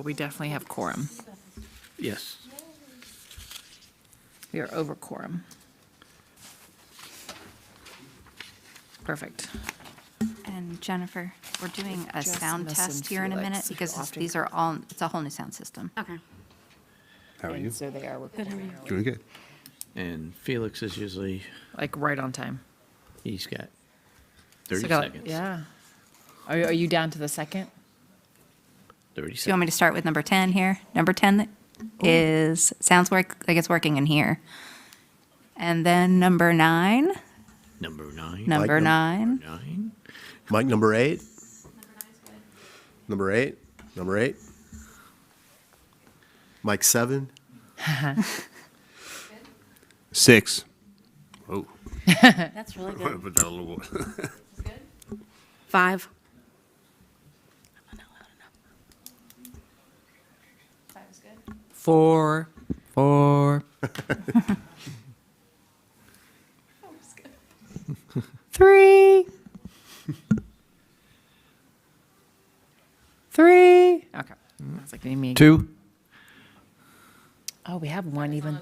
but we definitely have quorum. Yes. We are over quorum. Perfect. And Jennifer, we're doing a Just sound missing test here in a minute Felix. because Often. these are all, it's a whole new sound system. Okay. How are you? So they are recording, Doing good. And Felix is usually, like right on time. he's got So 30 go- seconds. Yeah. Are you down to the second? 30 Do you want seconds. me to start with number 10 here? Number 10 is, sounds like it's working in here. And then number 9, Number 9. number num- 9. 9. Mike, number 8. Number 8. Number 8. Mike, 7. 6. Oh, That's really I'm gonna good. put that a little. 5. 4. 4. 3. 3. Okay. That's like me. 2. Oh, we have one even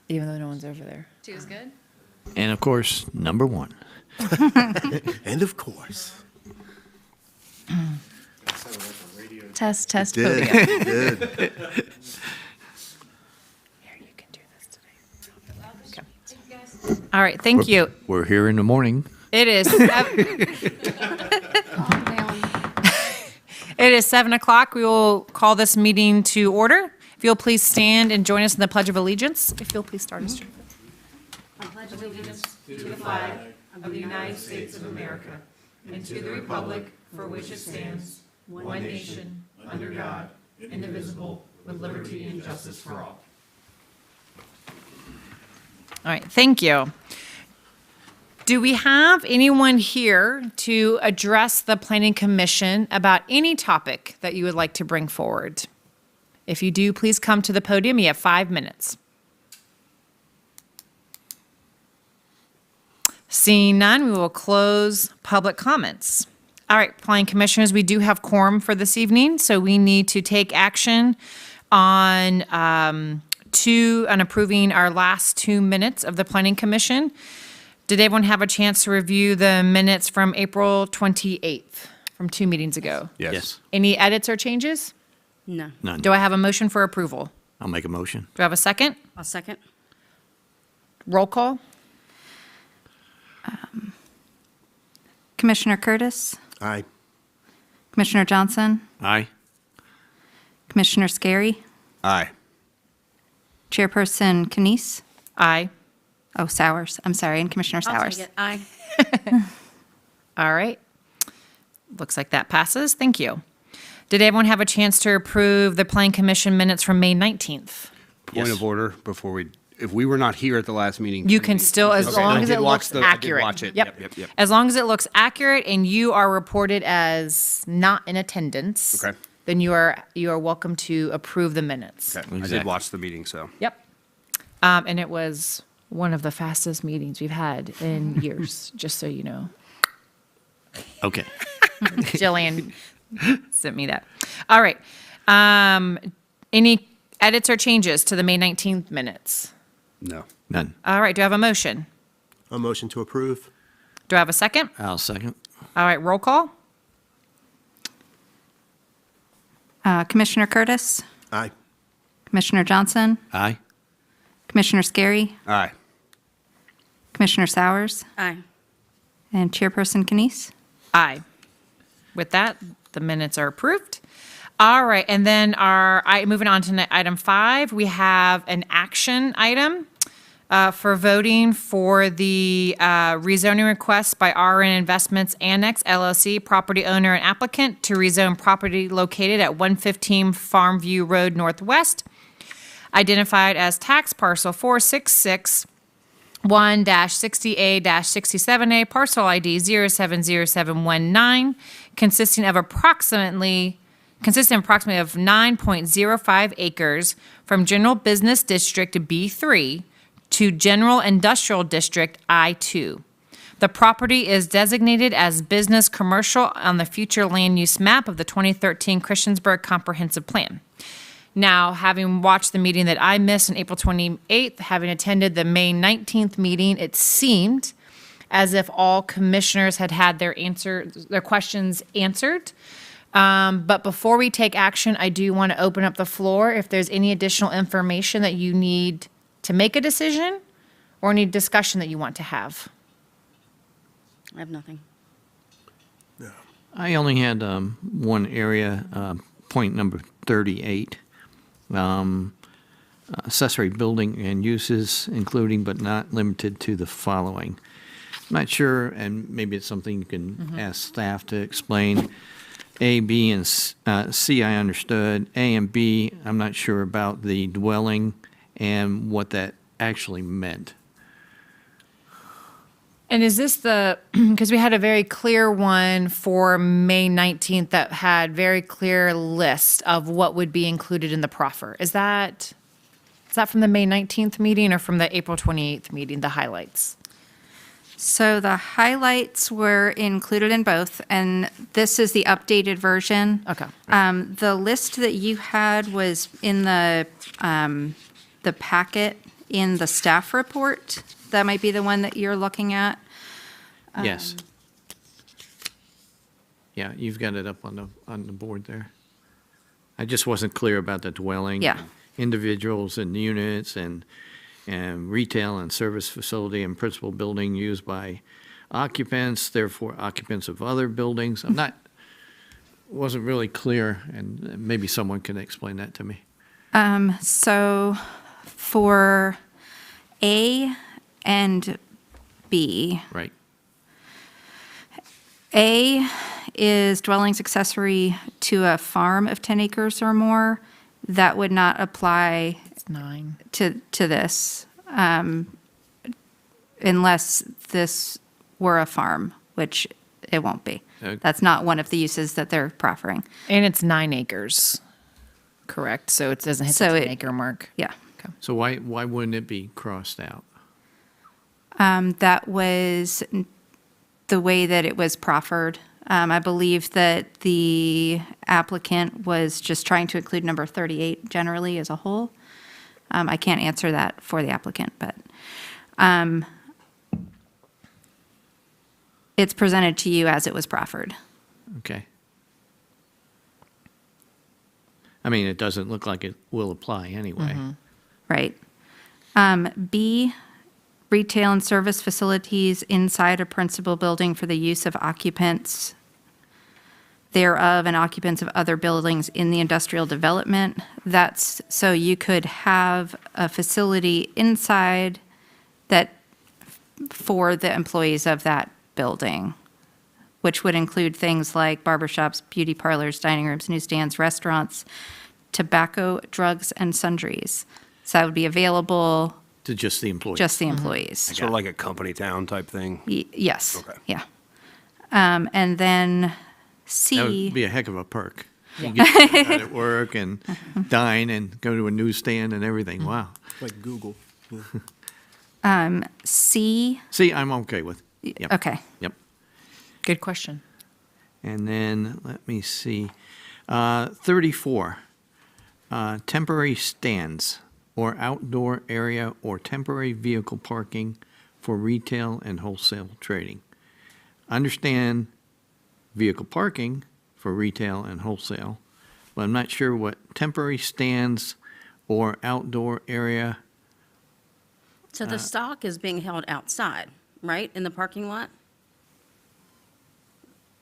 though no one's over there. 2 is good. And of course, number 1. And of course. Test, test, Did. podium. Did. Here, you can do this today. Okay. All right, thank you. We're here in the morning. It is. It is 7 o'clock. We will call this meeting to order. If you'll please stand and join us in the Pledge of Allegiance. If you'll please start us. All right, thank you. Do we have anyone here to address the Planning Commission about any topic that you would like to bring forward? If you do, please come to the podium. You have 5 minutes. Seeing none, we will close public comments. All right, Planning Commissioners, we do have quorum for this evening, so we need to take action on approving our last 2 minutes of the Planning Commission. Did everyone have a chance to review the minutes from April 28th, from 2 meetings ago? Yes. Any edits or changes? No. None. Do I have a motion for approval? I'll make a motion. Do I have a second? I'll second. Roll call? Commissioner Curtis, Aye. Commissioner Johnson, Aye. Commissioner Scary, Aye. Chairperson Kenise. Aye. Oh, Sowers. I'm sorry, and Commissioner I'll Sowers. take it. Aye. All right. Looks like that passes. Thank you. Did everyone have a chance to approve the Planning Commission minutes from May 19th? Point Yes. of order before we, if we were not here at the last meeting. You can still, as Okay, long I as did it watch looks the- I did accurate. watch it. Yep. As long as it looks accurate and you are reported as not in attendance. Okay. Then you are welcome to approve the minutes. Okay, I did Exactly. watch the meeting, so. Yep. And it was one of the fastest meetings we've had in years, just so you know. Okay. Jillian sent me that. All right. Any edits or changes to the May 19th minutes? No. None. All right. Do I have a motion? A motion to approve? Do I have a second? I'll second. All right. Roll call? Commissioner Curtis, Aye. Commissioner Johnson, Aye. Commissioner Scary, Aye. Commissioner Sowers, Aye. and Chairperson Kenise. Aye. With that, the minutes are approved. All right, and then moving on to item 5, we have an action item for voting for the rezoning request by RN Investments Annex LLC, property owner and applicant, to rezone property located at 115 Farmview Road Northwest, identified as tax parcel 466 1-60A-67A, parcel ID 070719, consisting of approximately of 9.05 acres from General Business District B3 to General Industrial District I2. The property is designated as business commercial on the future land use map of the 2013 Christiansburg Comprehensive Plan. Now, having watched the meeting that I missed on April 28th, having attended the May 19th meeting, it seemed as if all commissioners had had their questions answered. But before we take action, I do want to open up the floor if there's any additional information that you need to make a decision or any discussion that you want to have. I have nothing. I only had one area, point number 38. Accessory building and uses, including but not limited to the following. I'm not sure, and maybe it's something you can ask staff to explain. A, B, and C, I understood. A and B, I'm not sure about the dwelling and what that actually meant. And is this because we had a very clear one for May 19th that had very clear list of what would be included in the proffer. Is that from the May 19th meeting or from the April 28th meeting, the highlights? So the highlights were included in both, and this is the updated version. Okay. The list that you had was in the packet in the staff report. That might be the one that you're looking at. Yes. Yeah, you've got it up on the board there. I just wasn't clear about the dwelling. Yeah. Individuals and units and retail and service facility and principal building used by occupants, therefore occupants of other buildings. Wasn't really clear, and maybe someone can explain that to me. So for A and B, Right. A is dwellings accessory to a farm of 10 acres or more. That would not apply It's 9. to this unless this were a farm, which it won't be. Okay. That's not one of the uses that they're proffering. And it's 9 acres, correct? So it doesn't hit the So 10 it- acre mark. Yeah. So why wouldn't it be crossed out? That was the way that it was proffered. I believe that the applicant was just trying to include number 38 generally as a whole. I can't answer that for the applicant, but it's presented to you as it was proffered. Okay. I mean, it doesn't look like it will apply anyway. Right. B, retail and service facilities inside a principal building for the use of occupants thereof and occupants of other buildings in the industrial development. That's, so you could have a facility inside that for the employees of that building, which would include things like barbershops, beauty parlors, dining rooms, newsstands, restaurants, tobacco, drugs, and sundries. So that would be available To just the employees. just the employees. Sort of like a company town type thing. Yes. Okay. Yeah. And then That C, would be a heck of a perk. You get to go out at work and dine and go to a newsstand and everything. Wow. Like Google. C, See, I'm okay with. Yep. okay. Yep. Good question. And then, let me see, 34, temporary stands or outdoor area or temporary vehicle parking for retail and wholesale trading. Understand vehicle parking for retail and wholesale, but I'm not sure what temporary stands or outdoor area. So the stock is being held outside, right, in the parking lot?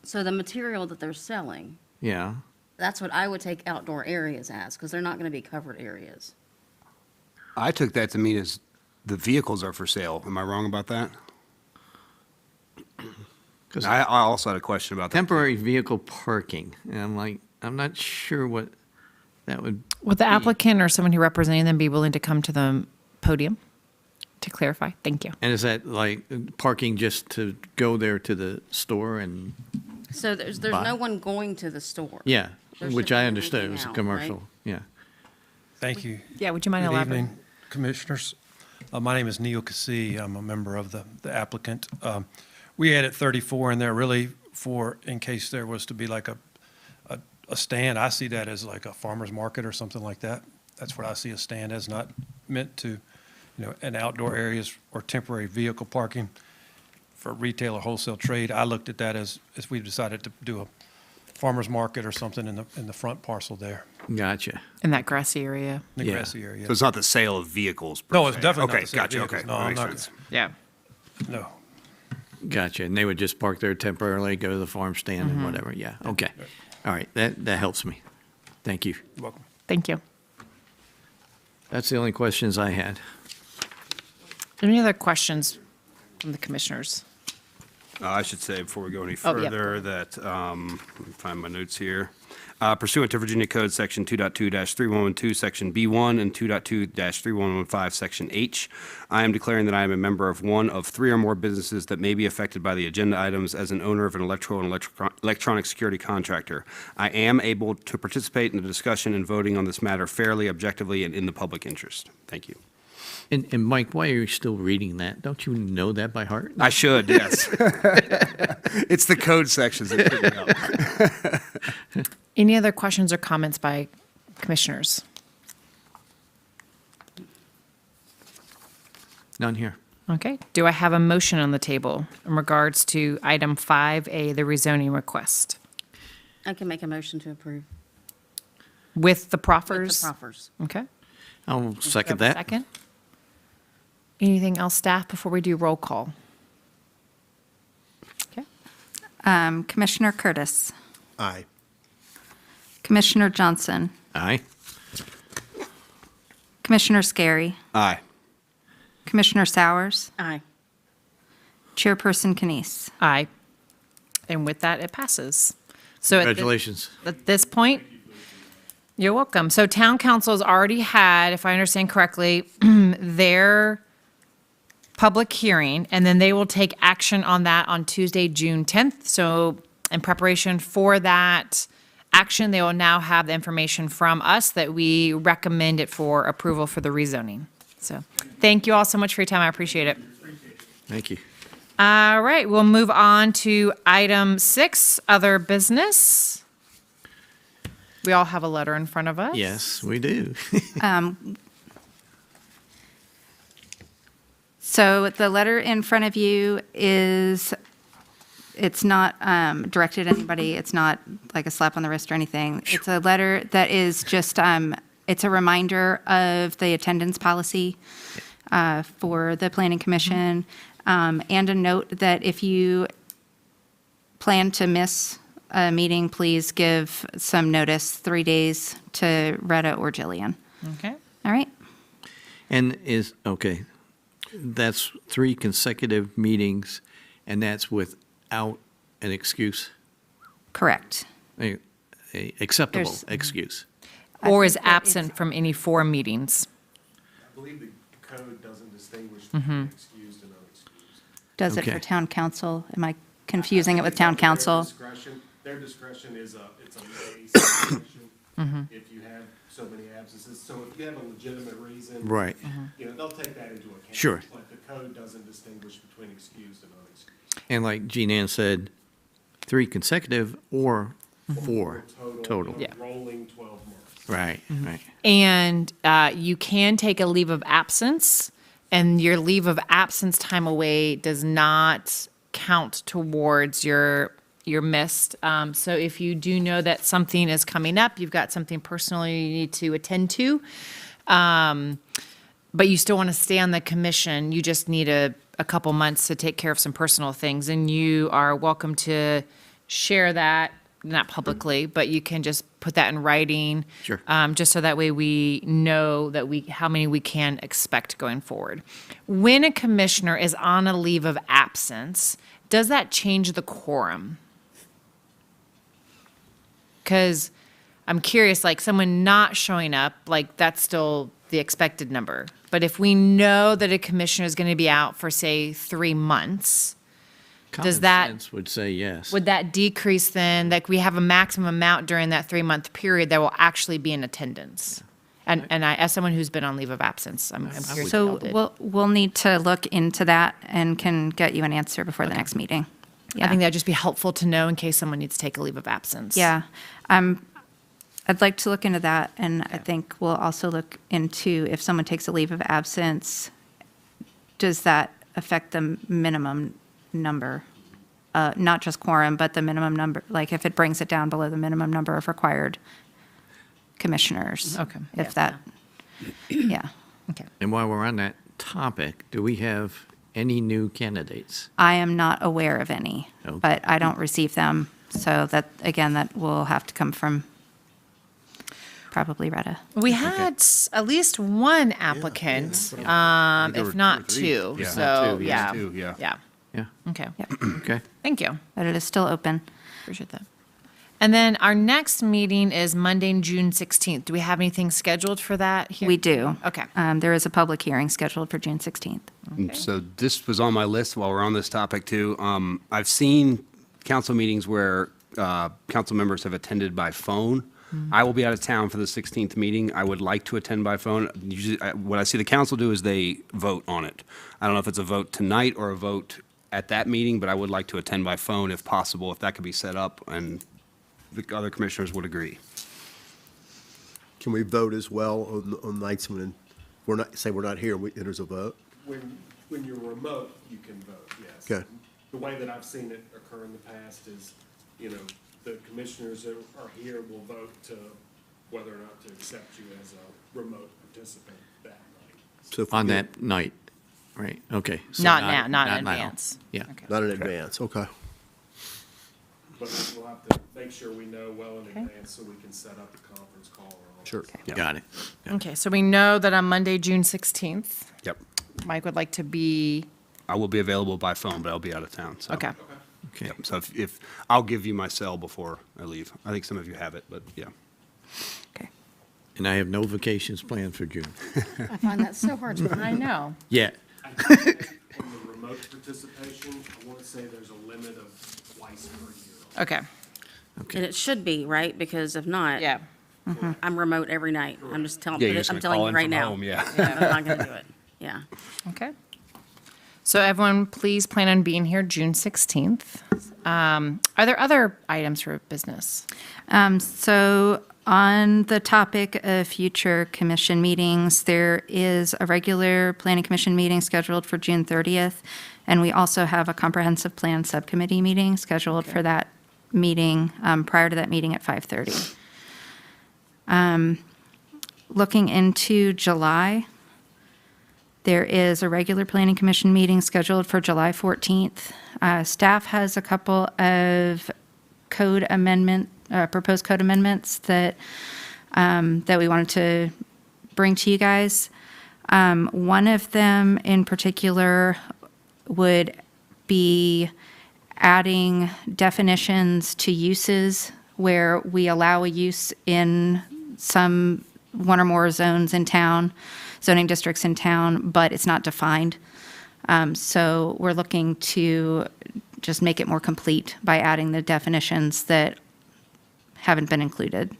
So the material that they're selling, Yeah, that's what I would take outdoor areas as, because they're not going to be covered areas. I took that to mean as the vehicles are for sale. Am I wrong about that? 'cause I also had a question about that. temporary vehicle parking, and I'm like, I'm not sure what that would. Would the be. applicant or someone who representing them be willing to come to the podium to clarify? Thank you. And is that like parking just to go there to the store and, So there's Buy. no one going to the store. yeah, There's which just I one understood, it leaving was a out, commercial, right? yeah. Thank you. Yeah, would you mind Good elaborating? evening, Commissioners. My name is Neil Cassie. I'm a member of the applicant. We added 34 in there really for, in case there was to be like a stand. I see that as like a farmer's market or something like that. That's what I see a stand as, not meant to, an outdoor areas or temporary vehicle parking for retail or wholesale trade. I looked at that as we've decided to do a farmer's market or something in the front parcel there, Gotcha. In that grassy area. in the Yeah. grassy area. So it's not the sale of vehicles per No, it's se. definitely not Okay, the sale of gotcha, vehicles. okay. No, That I'm makes not sense. Yeah. No. Gotcha. And they would just park there temporarily, go to the farm stand and whatever. Yeah. Okay. All right. That helps me. Thank you. You're welcome. Thank you. That's the only questions I had. Any other questions from the commissioners? I should say before we go any Oh, yeah. further that, let me find my notes here. Pursuant to Virginia Code Section 2.2-3112, Section B1, and 2.2-3115, Section H, I am declaring that I am a member of one of three or more businesses that may be affected by the agenda items as an owner of an electrical and electronic security contractor. I am able to participate in the discussion and voting on this matter fairly, objectively, and in the public interest. Thank you. And Mike, why are you still reading that? Don't you know that by heart? I should, yes. It's the code sections that trip me up. Any other questions or comments by commissioners? None here. Okay. Do I have a motion on the table in regards to item 5A, the rezoning request? I can make a motion to approve. With the With proffers? the proffers. Okay. I'll second Do I have a that. Second. Anything else, staff, before we do roll call? Okay. Commissioner Curtis, Aye. Commissioner Johnson, Aye. Commissioner Scary, Aye. Commissioner Sowers, Aye. Chairperson Canise. Aye. And with that, it passes. So at thi- Congratulations. At this point, you're welcome. So town council's already had, if I understand correctly, their public hearing, and then they will take action on that on Tuesday, June 10th. So in preparation for that action, they will now have the information from us that we recommend it for approval for the rezoning. So thank you all so much for your time. I appreciate it. Thank you. All right, we'll move on to item 6, other business. We all have a letter in front of us. Yes, we do. So the letter in front of you is, it's not directed at anybody. It's not like a slap on the wrist or anything. It's a letter that is just, it's a reminder of the attendance policy for the planning commission, and a note that if you plan to miss a meeting, please give some notice, 3 days, to Retta or Jillian. Okay. All right? And okay, that's 3 consecutive meetings, and that's without an excuse, Correct. a acceptable There's- excuse. Or is think that absent from any 4 meetings. I believe the code doesn't distinguish between excused and unexcused. Does it Okay. for town council? Am I confusing it with town council? Their discretion is it's a may situation if you have so many absences. So if you have a legitimate reason. Right. They'll take that into account. Sure. But the code doesn't distinguish between excused and unexcused. And like Jean Ann said, 3 consecutive or 4 total. Yeah. Rolling 12 months. Right, right. And you can take a leave of absence, and your leave of absence time away does not count towards your missed. So if you do know that something is coming up, you've got something personally you need to attend to, but you still want to stay on the commission, you just need a couple months to take care of some personal things, and you are welcome to share that, not publicly, but you can just put that in writing. Sure. Just so that way we know that how many we can expect going forward. When a commissioner is on a leave of absence, does that change the quorum? Because I'm curious, like someone not showing up, like that's still the expected number. But if we know that a commissioner is going to be out for, say, 3 months, Common that- sense would say yes. would that decrease then, like we have a maximum amount during that 3-month period that will actually be in attendance? And I, as someone who's been on leave of absence, I'm curious. what So y'all did. we'll need to look into that and can get you an answer before the next meeting. I think that'd just be helpful to know in case someone needs to take a leave of absence. Yeah. I'd like to look into that, and I think we'll also look into if someone takes a leave of absence, does that affect the minimum number? Not just quorum, but the minimum number, like if it brings it down below the minimum number of required commissioners. Okay. If that, yeah. Okay. And while we're on that topic, do we have any new candidates? I am not aware of any, Okay. but I don't receive them. So that, again, that will have to come from probably Retta. We had at least one applicant, There if were not two or three. two. Yeah. So, Two, yeah. two, yeah. Yeah. Yeah, Okay. okay. Thank you. But it is still open. Appreciate that. And then our next meeting is Monday, June 16th. Do we have anything scheduled for that here? We do. Okay. There is a public hearing scheduled for June 16th. And so this was on my list while we're on this topic too. I've seen council meetings where council members have attended by phone. I will be out of town for the 16th meeting. I would like to attend by phone. Usually, what I see the council do is they vote on it. I don't know if it's a vote tonight or a vote at that meeting, but I would like to attend by phone if possible, if that could be set up and the other commissioners would agree. Can we vote as well on nights when we're not, say we're not here, and there's a vote? When you're remote, you can vote, yes. Okay. The way that I've seen it occur in the past is, the commissioners that are here will vote to whether or not to accept you as a remote participant that night. So if we On get- that night, right, okay. So Not now, not in now. advance. Yeah, Okay. Not in advance, okay. But we'll have to make sure we know well in advance so we can set up a conference call or all. Sure. Yeah. got it. Okay, so we know that on Monday, June 16th, Yep. Mike would like to be, I will be available by phone, but I'll be out of town, so. okay. Okay, Yep. So if, I'll give you my cell before I leave. I think some of you have it, but yeah. Okay. and I have no vacations planned for June. I find that so hard to I know. Yeah, I think on the remote participation, I want to say there's a limit of twice per year. Okay, And it should be, right? Because if not. yeah. I'm remote every night. I'm just telling, Yeah, you're just I'm gonna telling call you in right from now. home, yeah. I'm not gonna do it. Yeah. Okay. So everyone, please plan on being here June 16th. Are there other items for business? So on the topic of future commission meetings, there is a regular planning commission meeting scheduled for June 30th. And we also have a comprehensive plan subcommittee meeting scheduled for that meeting, prior to that meeting at 5:30. Looking into July, there is a regular planning commission meeting scheduled for July 14th. Staff has a couple of code amendment, proposed code amendments that we wanted to bring to you guys. One of them in particular would be adding definitions to uses where we allow a use in one or more zones in town, zoning districts in town, but it's not defined. So we're looking to just make it more complete by adding the definitions that haven't been included.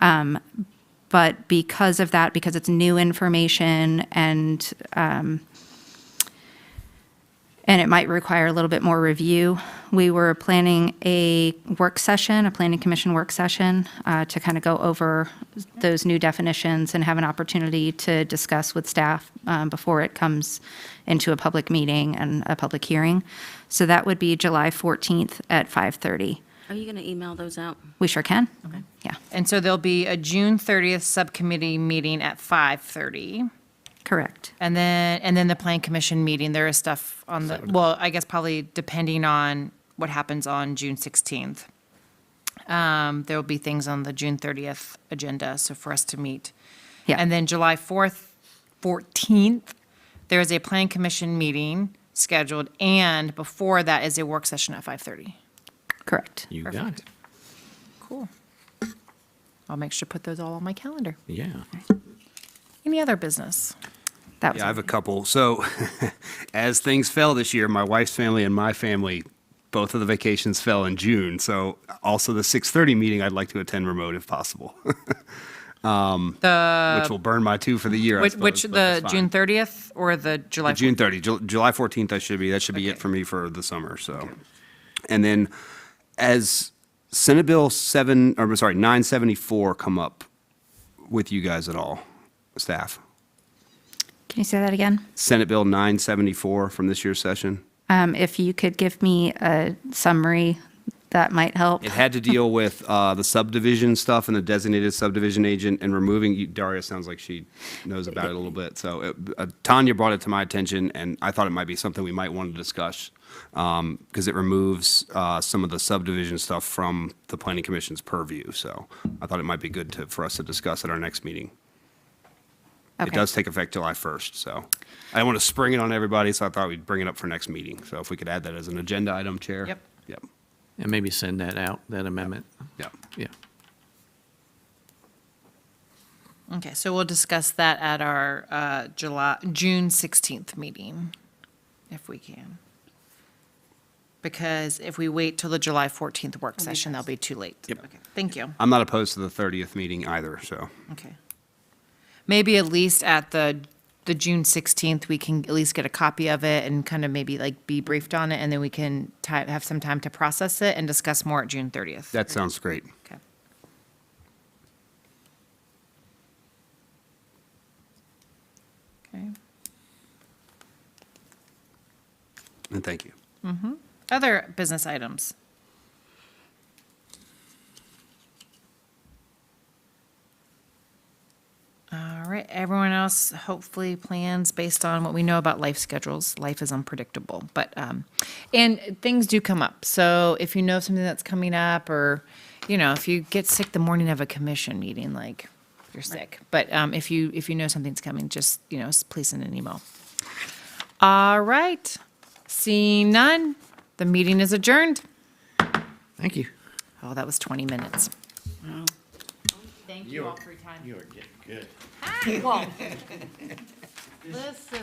But because of that, because it's new information and it might require a little bit more review, we were planning a work session, a planning commission work session, to kind of go over those new definitions and have an opportunity to discuss with staff before it comes into a public meeting and a public hearing. So that would be July 14th at 5:30. Are you gonna email those out? We sure can. Okay. Yeah, And so there'll be a June 30th subcommittee meeting at 5:30. correct. And then the plan commission meeting, there is stuff on the, well, I guess probably depending on what happens on June 16th. There will be things on the June 30th agenda, so for us to meet. Yeah. And then July 14th, there is a plan commission meeting scheduled, and before that is a work session at 5:30. Correct. you got Perfect. it. Cool. I'll make sure to put those all on my calendar. Yeah. Any other business? That was Yeah, I have a couple. So as things fell this year, my wife's family and my family, both of the vacations fell in June. So also the 6:30 meeting, I'd like to attend remote if possible. which will burn my 2 for the year, I Which, suppose, but the that's fine. June 30th or the July? June 30, July 14th, that should be it for me for the summer, so. And then as Senate Bill 974 come up with you guys at all, staff? Can you say that again? Senate Bill 974 from this year's session? If you could give me a summary, that might help. It had to deal with the subdivision stuff and the designated subdivision agent and removing, Daria sounds like she knows about it a little bit. So Tanya brought it to my attention, and I thought it might be something we might want to discuss because it removes some of the subdivision stuff from the planning commission's purview. So I thought it might be good for us to discuss at our next meeting. It Okay. does take effect July 1st, so I don't want to spring it on everybody, so I thought we'd bring it up for next meeting. So if we could add that as an agenda item, Chair? Yep. Yep, And maybe send that out, that amendment. yep. Yeah. Okay, so we'll discuss that at our June 16th meeting, if we can. Because if we wait till the July 14th work session, that'll be too late. Yep. Okay, thank you. I'm not opposed to the 30th meeting either, so. Okay. Maybe at least at the June 16th, we can at least get a copy of it and kind of maybe like be briefed on it, and then we can have some time to process it and discuss more at June 30th. That sounds great. Okay. Okay. And thank you. Other business items? All right, everyone else hopefully plans based on what we know about life schedules. Life is unpredictable, but, and things do come up. So if you know of something that's coming up, or, if you get sick the morning of a commission meeting, like, you're sick. But if you know something's coming, just, please send an email. All right, seeing none, the meeting is adjourned. Thank you. Oh, that was 20 minutes. Thank you all for your time. You are getting good. Well, this is